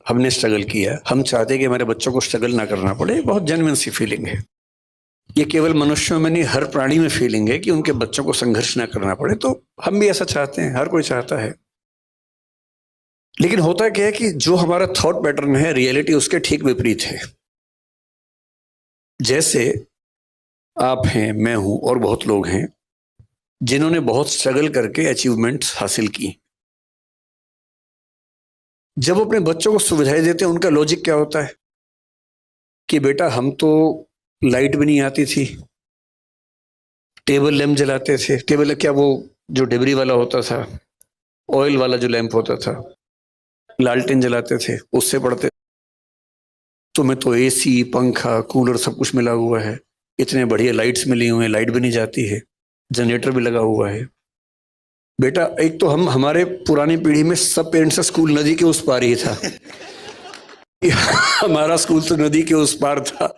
हमने स्ट्रगल किया, हम चाहते हैं कि हमारे बच्चों को स्ट्रगल ना करना पड़े। बहुत जेन्युइन सी फीलिंग है। ये केवल मनुष्यों में नहीं, हर प्राणी में फीलिंग है कि उनके बच्चों को संघर्ष ना करना पड़े। तो हम भी ऐसा चाहते हैं, हर कोई चाहता है। लेकिन होता क्या है कि जो हमारा थॉट पैटर्न है, रियलिटी उसके ठीक विपरीत है। जैसे आप हैं, मैं हूं और बहुत लोग हैं जिन्होंने बहुत स्ट्रगल करके अचीवमेंट्स हासिल की। जब अपने बच्चों को सुविधाएं देते हैं, उनका लॉजिक क्या होता है कि बेटा हम तो लाइट भी नहीं आती थी, टेबल लैंप जलाते थे। टेबल क्या, वो जो डिबरी वाला होता था, ऑयल वाला जो लैंप होता था, लालटेन जलाते थे, उससे पढ़ते। तुम्हें तो एसी, पंखा, कूलर सब कुछ मिला हुआ है, इतने बढ़िया लाइट्स मिली हुई हैं, लाइट भी नहीं जाती है, जनरेटर भी लगा हुआ है। बेटा एक तो हम, हमारे पुरानी पीढ़ी में सब पेरेंट्स का स्कूल नदी के उस पार ही था। हमारा स्कूल तो नदी के उस पार था।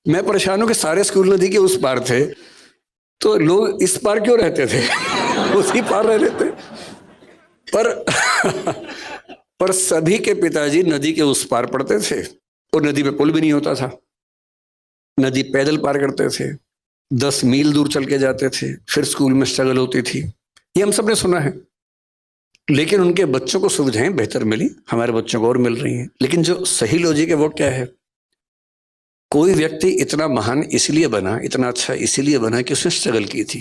मैं परेशान हूं कि सारे स्कूल नदी के उस पार थे, तो लोग इस पार क्यों रहते थे? उसी पार रह रहे थे। पर पर सभी के पिताजी नदी के उस पार पढ़ते थे, और नदी पे पुल भी नहीं होता था। नदी पैदल पार करते थे, 10 मील दूर चल के जाते थे, फिर स्कूल में स्ट्रगल होती थी। ये हम सब ने सुना है। लेकिन उनके बच्चों को सुविधाएं बेहतर मिली, हमारे बच्चों को और मिल रही हैं। लेकिन जो सही लॉजिक है वो क्या है? कोई व्यक्ति इतना महान इसलिए बना, इतना अच्छा इसलिए बना कि उसने स्ट्रगल की थी।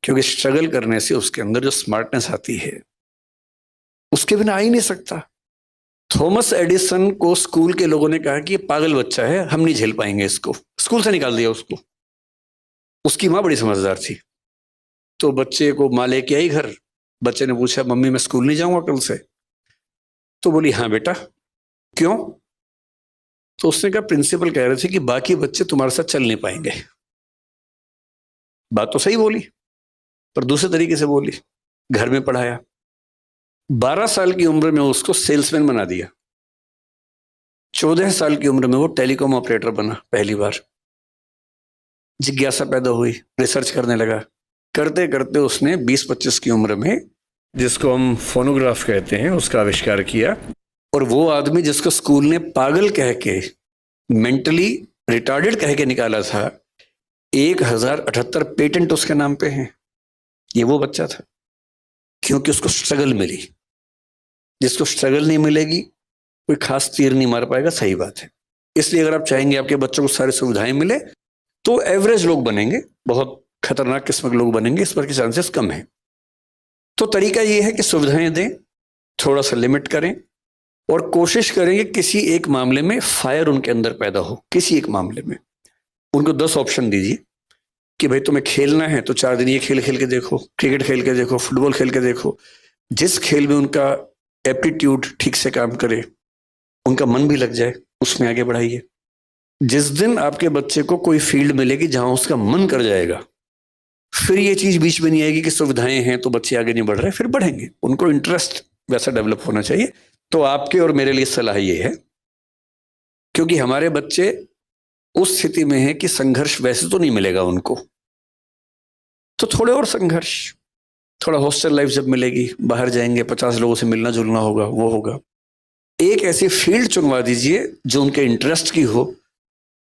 क्योंकि स्ट्रगल करने से उसके अंदर जो स्मार्टनेस आती है, उसके बिना आ ही नहीं सकता। थॉमस एडिसन को स्कूल के लोगों ने कहा कि ये पागल बच्चा है, हम नहीं झेल पाएंगे इसको, स्कूल से निकाल दिया उसको। उसकी माँ बड़ी समझदार थी, तो बच्चे को माँ लेके आई घर। बच्चे ने पूछा, मम्मी मैं स्कूल नहीं जाऊंगा कल से? तो बोली, हाँ बेटा। क्यों? तो उसने कहा, प्रिंसिपल कह रहे थे कि बाकी बच्चे तुम्हारे साथ चल नहीं पाएंगे। बात तो सही बोली, पर दूसरे तरीके से बोली। घर में पढ़ाया, 12 साल की उम्र में उसको सेल्समैन बना दिया। 14 साल की उम्र में वो टेलीकॉम ऑपरेटर बना पहली बार। जिज्ञासा पैदा हुई, रिसर्च करने लगा। करते करते उसने 20-25 की उम्र में, जिसको हम फोनोग्राफ कहते हैं, उसका आविष्कार किया। और वो आदमी जिसको स्कूल ने पागल कह के, मेंटली रिटार्डेड कह के निकाला था, 1078 पेटेंट उसके नाम पे हैं। ये वो बच्चा था, क्योंकि उसको स्ट्रगल मिली। जिसको स्ट्रगल नहीं मिलेगी, कोई खास तीर नहीं मार पाएगा। सही बात है। इसलिए अगर आप चाहेंगे आपके बच्चों को सारी सुविधाएं मिले, तो एवरेज लोग बनेंगे, बहुत खतरनाक किस्म के लोग बनेंगे, इस पर के चांसेस कम है। तो तरीका ये है कि सुविधाएं दें, थोड़ा सा लिमिट करें, और कोशिश करें कि किसी एक मामले में फायर उनके अंदर पैदा हो। किसी एक मामले में उनको 10 ऑप्शन दीजिए कि भाई तुम्हें खेलना है तो 4 दिन ये खेल खेल के देखो, क्रिकेट खेल के देखो, फुटबॉल खेल के देखो। जिस खेल में उनका एप्टीट्यूड ठीक से काम करे, उनका मन भी लग जाए, उसमें आगे बढ़ाइए। जिस दिन आपके बच्चे को कोई फील्ड मिलेगी जहां उसका मन कर जाएगा, फिर ये चीज बीच में नहीं आएगी कि सुविधाएं हैं तो बच्चे आगे नहीं बढ़ रहे, फिर बढ़ेंगे। उनको इंटरेस्ट वैसा डेवलप होना चाहिए। तो आपके और मेरे लिए सलाह ये है, क्योंकि हमारे बच्चे उस स्थिति में है कि संघर्ष वैसे तो नहीं मिलेगा उनको, तो थोड़े और संघर्ष, थोड़ा हॉस्टल लाइफ जब मिलेगी, बाहर जाएंगे, 50 लोगों से मिलना जुलना होगा, वो होगा। एक ऐसी फील्ड चुनवा दीजिए जो उनके इंटरेस्ट की हो,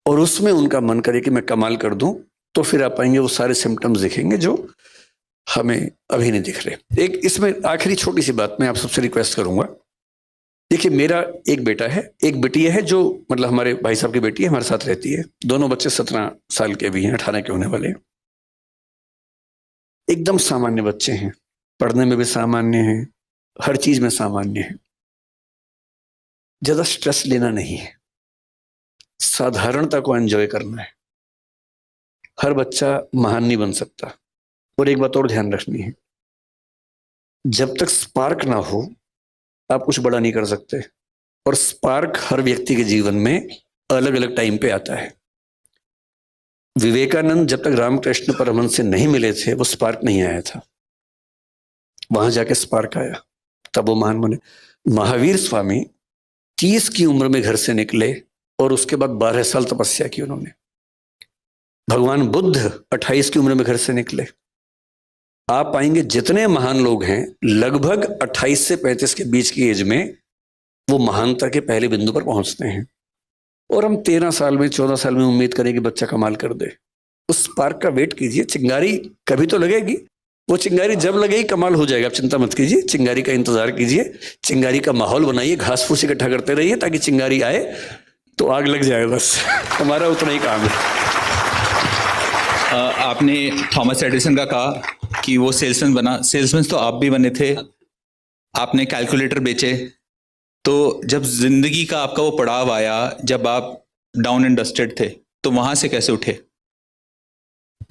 और उसमें उनका मन करे कि मैं कमाल कर दूं, तो फिर आप पाएंगे वो सारे सिम्टम्स दिखेंगे जो हमें अभी नहीं दिख रहे। एक इसमें आखिरी छोटी सी बात मैं आप सबसे रिक्वेस्ट करूंगा। देखिए, मेरा एक बेटा है, एक बेटी है, जो मतलब हमारे भाई साहब की बेटी है, हमारे साथ रहती है। दोनों बच्चे 17 साल के भी हैं, 18 के होने वाले हैं। एकदम सामान्य बच्चे हैं, पढ़ने में भी सामान्य हैं, हर चीज में सामान्य है। ज्यादा स्ट्रेस लेना नहीं है, साधारणता को एंजॉय करना है। हर बच्चा महान नहीं बन सकता। और एक बात और ध्यान रखनी है, जब तक स्पार्क ना हो, आप कुछ बड़ा नहीं कर सकते। और स्पार्क हर व्यक्ति के जीवन में अलग अलग टाइम पे आता है। विवेकानंद जब तक रामकृष्ण परमहंस से नहीं मिले थे, वो स्पार्क नहीं आया था। वहां जाके स्पार्क आया, तब वो महान बने। महावीर स्वामी 30 की उम्र में घर से निकले, और उसके बाद 12 साल तपस्या की उन्होंने। भगवान बुद्ध 28 की उम्र में घर से निकले। आप पाएंगे जितने महान लोग हैं, लगभग 28 से 35 के बीच की एज में वो महानता के पहले बिंदु पर पहुंचते हैं। और हम 13 साल में 14 साल में उम्मीद करें कि बच्चा कमाल कर दे। उस स्पार्क का वेट कीजिए, चिंगारी कभी तो लगेगी। वो चिंगारी जब लगेगी कमाल हो जाएगा, आप चिंता मत कीजिए, चिंगारी का इंतजार कीजिए, चिंगारी का माहौल बनाइए, घास फूस इकट्ठा करते रहिए ताकि चिंगारी आए तो आग लग जाए, बस हमारा उतना ही काम है। आपने थॉमस एडिसन का कहा कि वो सेल्समैन बना, सेल्समैन तो आप भी बने थे, आपने कैलकुलेटर बेचे। तो जब जिंदगी का आपका वो पड़ाव आया, जब आप डाउन एंड डस्टेड थे, तो वहां से कैसे उठे?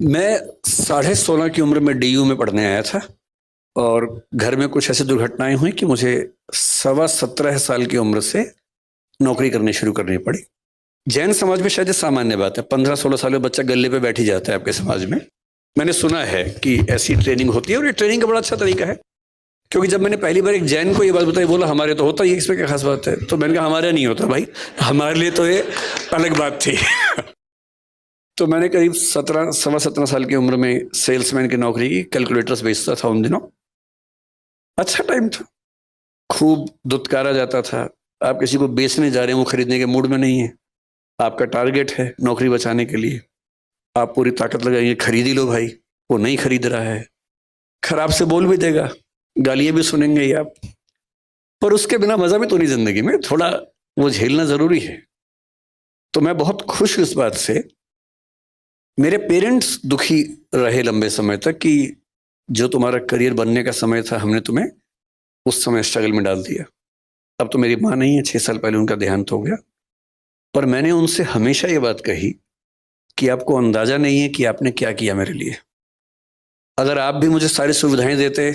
मैं 16.5 की उम्र में DU में पढ़ने आया था और घर में कुछ ऐसी दुर्घटनाएं हुई कि मुझे 17.25 साल की उम्र से नौकरी करनी शुरू करनी पड़ी। जैन समाज में शायद सामान्य बात है, 15-16 साल में बच्चा गले पे बैठ ही जाता है आपके समाज में। मैंने सुना है कि ऐसी ट्रेनिंग होती है और ये ट्रेनिंग का बड़ा अच्छा तरीका है। क्योंकि जब मैंने पहली बार एक जैन को ये बात बताई, बोला हमारे तो होता ही, इसमें क्या खास बात है। तो मैंने कहा हमारे नहीं होता भाई, हमारे लिए तो ये अलग बात थी। तो मैंने करीब 17 साल की उम्र में सेल्समैन की नौकरी की, कैलकुलेटर्स बेचता था उन दिनों। अच्छा टाइम था, खूब दुत्कारा जाता था। आप किसी को बेचने जा रहे हैं, वो खरीदने के मूड में नहीं है, आपका टारगेट है नौकरी बचाने के लिए, आप पूरी ताकत लगाइए, खरीद ही लो भाई। वो नहीं खरीद रहा है, खराब से बोल भी देगा, गालियां भी सुनेंगे ही आप, पर उसके बिना मजा भी तो नहीं जिंदगी में, थोड़ा वो झेलना जरूरी है। तो मैं बहुत खुश हूं इस बात से। मेरे पेरेंट्स दुखी रहे लंबे समय तक कि जो तुम्हारा करियर बनने का समय था, हमने तुम्हें उस समय स्ट्रगल में डाल दिया। अब तो मेरी माँ नहीं है, 6 साल पहले उनका देहांत हो गया। पर मैंने उनसे हमेशा ये बात कही कि आपको अंदाजा नहीं है कि आपने क्या किया मेरे लिए। अगर आप भी मुझे सारी सुविधाएं देते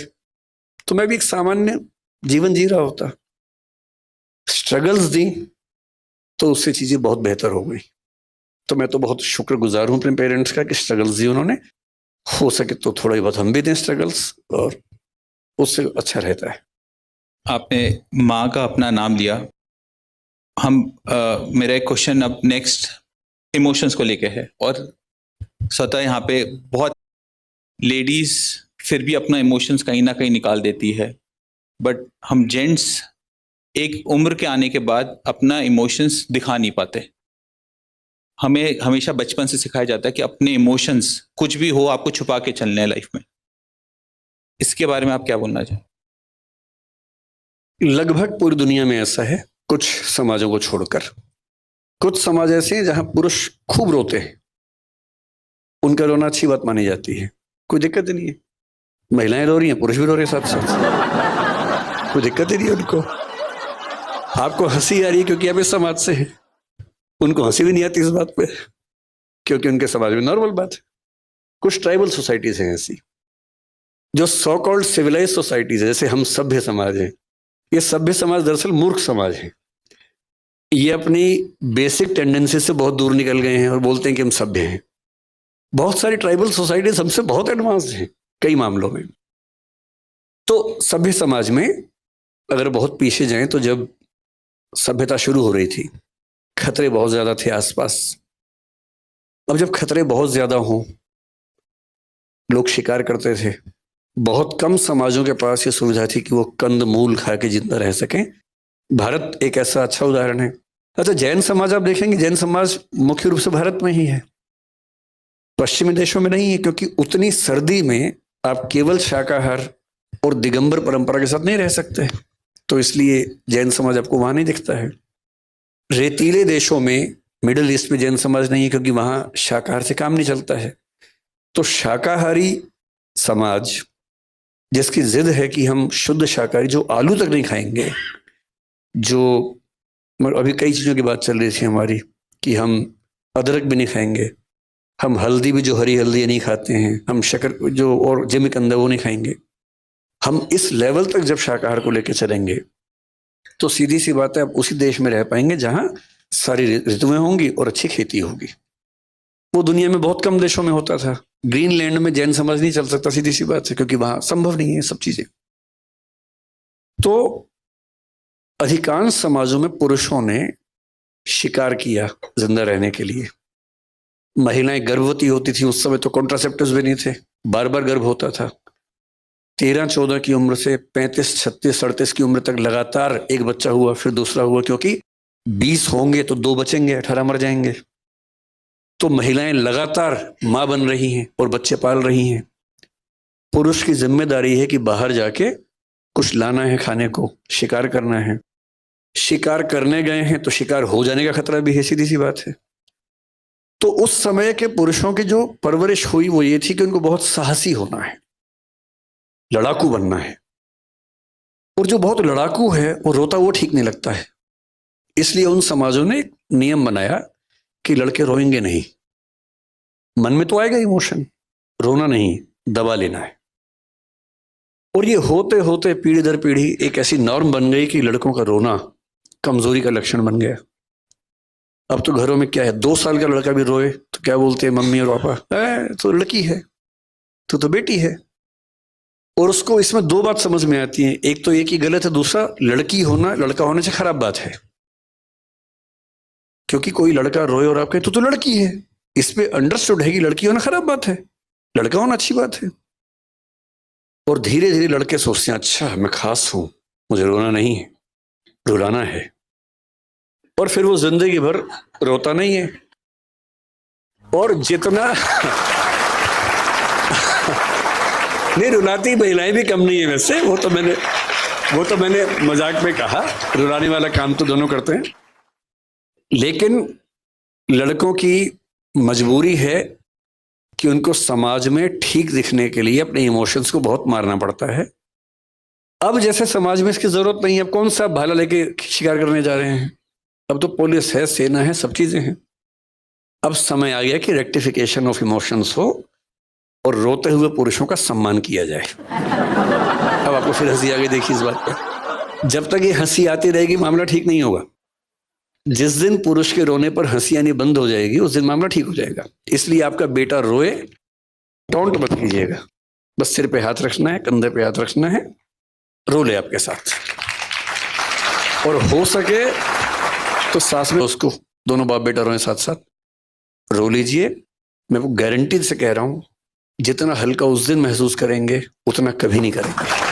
तो मैं भी एक सामान्य जीवन जी रहा होता। स्ट्रगल्स दी तो उससे चीजें बहुत बेहतर हो गई। तो मैं तो बहुत शुक्रगुजार हूं अपने पेरेंट्स का कि स्ट्रगल्स दी उन्होंने। हो सके तो थोड़ा ही बहुत हम भी दें स्ट्रगल्स, और उससे अच्छा रहता है। आपने माँ का अपना नाम लिया। मेरा एक क्वेश्चन अब नेक्स्ट इमोशंस को लेके है, और स्वतः यहाँ पे बहुत लेडीज फिर भी अपना इमोशंस कहीं ना कहीं निकाल देती है, बट हम जेंट्स एक उम्र के आने के बाद अपना इमोशंस दिखा नहीं पाते। हमें हमेशा बचपन से सिखाया जाता है कि अपने इमोशंस कुछ भी हो आपको छुपा के चलने हैं लाइफ में। इसके बारे में आप क्या बोलना चाहें? लगभग पूरी दुनिया में ऐसा है, कुछ समाजों को छोड़कर। कुछ समाज ऐसे हैं जहां पुरुष खूब रोते हैं, उनका रोना अच्छी बात मानी जाती है, कोई दिक्कत ही नहीं है। महिलाएं रो रही हैं, पुरुष भी रो रहे हैं साथ साथ, कोई दिक्कत ही नहीं है उनको। आपको हंसी आ रही है क्योंकि आप इस समाज से हैं, उनको हंसी भी नहीं आती इस बात पे क्योंकि उनके समाज में नॉर्मल बात है। कुछ ट्राइबल सोसाइटीज हैं ऐसी, जो सो कॉल्ड सिविलाइज सोसाइटीज है, जैसे हम सभ्य समाज है। ये सभ्य समाज दरअसल मूर्ख समाज है। ये अपनी बेसिक टेंडेंसी से बहुत दूर निकल गए हैं और बोलते हैं कि हम सभ्य हैं। बहुत सारी ट्राइबल सोसाइटीज हमसे बहुत एडवांस हैं कई मामलों में। तो सभ्य समाज में अगर बहुत पीछे जाएं तो जब सभ्यता शुरू हो रही थी, खतरे बहुत ज्यादा थे आसपास। अब जब खतरे बहुत ज्यादा हों, लोग शिकार करते थे। बहुत कम समाजों के पास ये सुविधा थी कि वो कंद मूल खा के जिंदा रह सकें। भारत एक ऐसा अच्छा उदाहरण है। अच्छा, जैन समाज आप देखेंगे, जैन समाज मुख्य रूप से भारत में ही है, पश्चिमी देशों में नहीं है, क्योंकि उतनी सर्दी में आप केवल शाकाहार और दिगंबर परंपरा के साथ नहीं रह सकते। तो इसलिए जैन समाज आपको वहां नहीं दिखता है। रेतीले देशों में, मिडिल ईस्ट में जैन समाज नहीं है क्योंकि वहां शाकाहार से काम नहीं चलता है। तो शाकाहारी समाज जिसकी जिद है कि हम शुद्ध शाकाहारी, जो आलू तक नहीं खाएंगे, जो अभी कई चीजों की बात चल रही थी हमारी कि हम अदरक भी नहीं खाएंगे, हम हल्दी भी, जो हरी हल्दी नहीं खाते हैं, हम शक्कर जो और जिमिकंद वो नहीं खाएंगे। हम इस लेवल तक जब शाकाहार को लेकर चलेंगे तो सीधी सी बात है, आप उसी देश में रह पाएंगे जहां सारी ऋतुएं होंगी और अच्छी खेती होगी। वो दुनिया में बहुत कम देशों में होता था। ग्रीनलैंड में जैन समाज नहीं चल सकता, सीधी सी बात है, क्योंकि वहां संभव नहीं है सब चीजें। तो अधिकांश समाजों में पुरुषों ने शिकार किया जिंदा रहने के लिए। महिलाएं गर्भवती होती थी, उस समय तो कॉन्ट्रासेप्टिव्स भी नहीं थे, बार बार गर्भ होता था। 13-14 की उम्र से 35, 36, 38 की उम्र तक लगातार एक बच्चा हुआ, फिर दूसरा हुआ, क्योंकि 20 होंगे तो 2 बचेंगे, 18 मर जाएंगे। तो महिलाएं लगातार मां बन रही हैं और बच्चे पाल रही हैं। पुरुष की जिम्मेदारी है कि बाहर जाके कुछ लाना है खाने को, शिकार करना है। शिकार करने गए हैं तो शिकार हो जाने का खतरा भी है, सीधी सी बात है। तो उस समय के पुरुषों की जो परवरिश हुई वो ये थी कि उनको बहुत साहसी होना है, लड़ाकू बनना है। और जो बहुत लड़ाकू है वो रोता वो ठीक नहीं लगता है। इसलिए उन समाजों ने एक नियम बनाया कि लड़के रोएंगे नहीं। मन में तो आएगा इमोशन, रोना नहीं, दबा लेना है। और ये होते होते पीढ़ी दर पीढ़ी एक ऐसी नॉर्म बन गई कि लड़कों का रोना कमजोरी का लक्षण बन गया। अब तो घरों में क्या है, 2 साल का लड़का भी रोए तो क्या बोलते हैं मम्मी और पापा, तो लड़की है, तो बेटी है। और उसको इसमें 2 बात समझ में आती है, एक तो ये कि गलत है, दूसरा लड़की होना लड़का होने से खराब बात है। क्योंकि कोई लड़का रोए और आप कहे तो लड़की है, इस पे अंडरस्टूड है कि लड़की होना खराब बात है, लड़का होना अच्छी बात है। और धीरे धीरे लड़के सोचते हैं अच्छा मैं खास हूं, मुझे रोना नहीं है, रुलाना है। और फिर वो जिंदगी भर रोता नहीं है। और जितना नहीं, रुलाती महिलाएं भी कम नहीं है वैसे, वो तो मैंने मजाक में कहा, रुलाने वाला काम तो दोनों करते हैं। लेकिन लड़कों की मजबूरी है कि उनको समाज में ठीक दिखने के लिए अपने इमोशंस को बहुत मारना पड़ता है। अब जैसे समाज में इसकी जरूरत नहीं है, अब कौन सा भाला लेके शिकार करने जा रहे हैं, अब तो पुलिस है, सेना है, सब चीजें हैं। अब समय आ गया कि रेक्टिफिकेशन ऑफ इमोशंस हो और रोते हुए पुरुषों का सम्मान किया जाए। अब आपको फिर हंसी आ गई, देखिए इस बात पर। जब तक ये हंसी आती रहेगी मामला ठीक नहीं होगा। जिस दिन पुरुष के रोने पर हंसी आनी बंद हो जाएगी उस दिन मामला ठीक हो जाएगा। इसलिए आपका बेटा रोए, टोंट मत कीजिएगा, बस सिर पे हाथ रखना है, कंधे पे हाथ रखना है, रो ले आपके साथ। और हो सके तो सास में उसको, दोनों बाप बेटा रोए साथ साथ, रो लीजिए। मैं वो गारंटी से कह रहा हूं, जितना हल्का उस दिन महसूस करेंगे उतना कभी नहीं करेंगे।